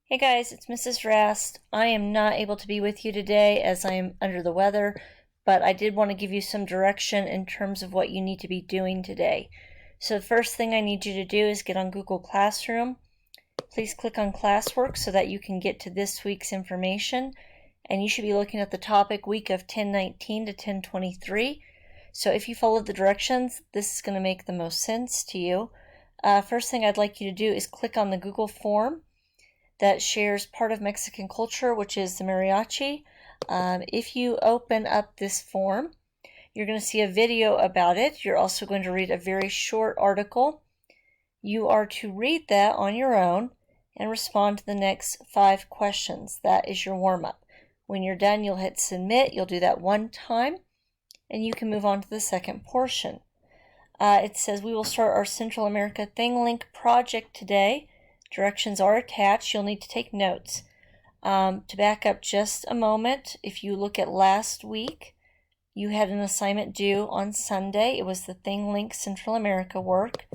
Hey guys, it's Mrs. Rast. I am not able to be with you today as I am under the weather, but I did want to give you some direction in terms of what you need to be doing today. So the first thing I need you to do is get on Google Classroom. Please click on classwork so that you can get to this week's information, and you should be looking at the topic week of 1019 to 1023. So if you follow the directions, this is going to make the most sense to you. First thing I'd like you to do is click on the Google form that shares part of Mexican culture, which is the mariachi. If you open up this form, you're going to see a video about it. You're also going to read a very short article. You are to read that on your own and respond to the next 5 questions. That is your warm-up. When you're done, you'll hit submit. You'll do that one time, and you can move on to the second portion. It says we will start our Central America Thing Link project today. Directions are attached. You'll need to take notes. To back up just a moment, if you look at last week, you had an assignment due on Sunday. It was the Thing Link Central America work.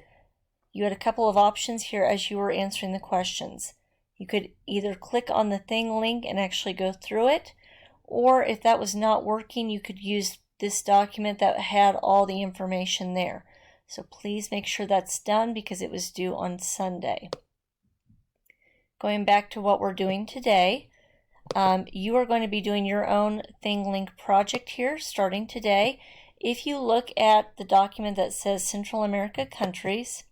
You had a couple of options here as you were answering the questions. You could either click on the Thing link and actually go through it, or if that was not working, you could use this document that had all the information there. So please make sure that's done because it was due on Sunday. Going back to what we're doing today, you are going to be doing your own Thing Link project here starting today. If you look at the document that says Central America countries,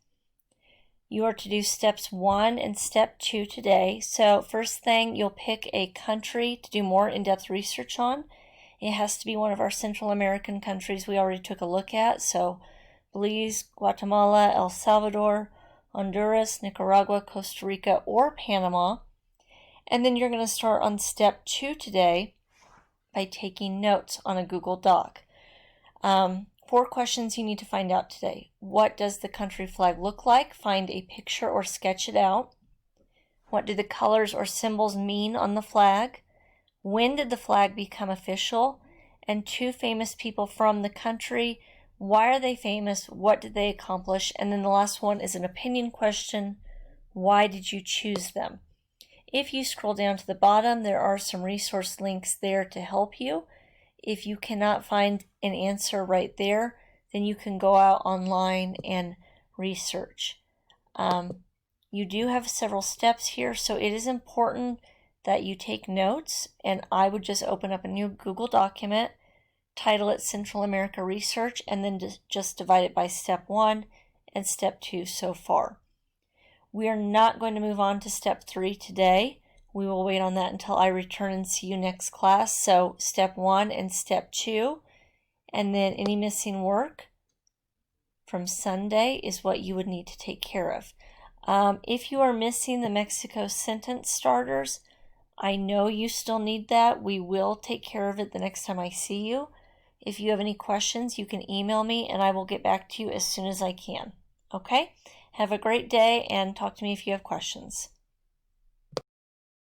you are to do steps 1 and step 2 today. So first thing, you'll pick a country to do more in-depth research on. It has to be one of our Central American countries we already took a look at. So Belize, Guatemala, El Salvador, Honduras, Nicaragua, Costa Rica, or Panama. And then you're going to start on step 2 today by taking notes on a Google Doc. 4 questions you need to find out today. What does the country flag look like? Find a picture or sketch it out. What do the colors or symbols mean on the flag? When did the flag become official? And 2 famous people from the country. Why are they famous? What did they accomplish? And then the last one is an opinion question. Why did you choose them? If you scroll down to the bottom, there are some resource links there to help you. If you cannot find an answer right there, then you can go out online and research. You do have several steps here, so it is important that you take notes, and I would just open up a new Google document, title it Central America Research, and then just divide it by step 1 and step 2 so far. We are not going to move on to step 3 today. We will wait on that until I return and see you next class. So step 1 and step 2, and then any missing work from Sunday is what you would need to take care of. If you are missing the Mexico sentence starters, I know you still need that. We will take care of it the next time I see you. If you have any questions, you can email me and I will get back to you as soon as I can. Okay? Have a great day and talk to me if you have questions.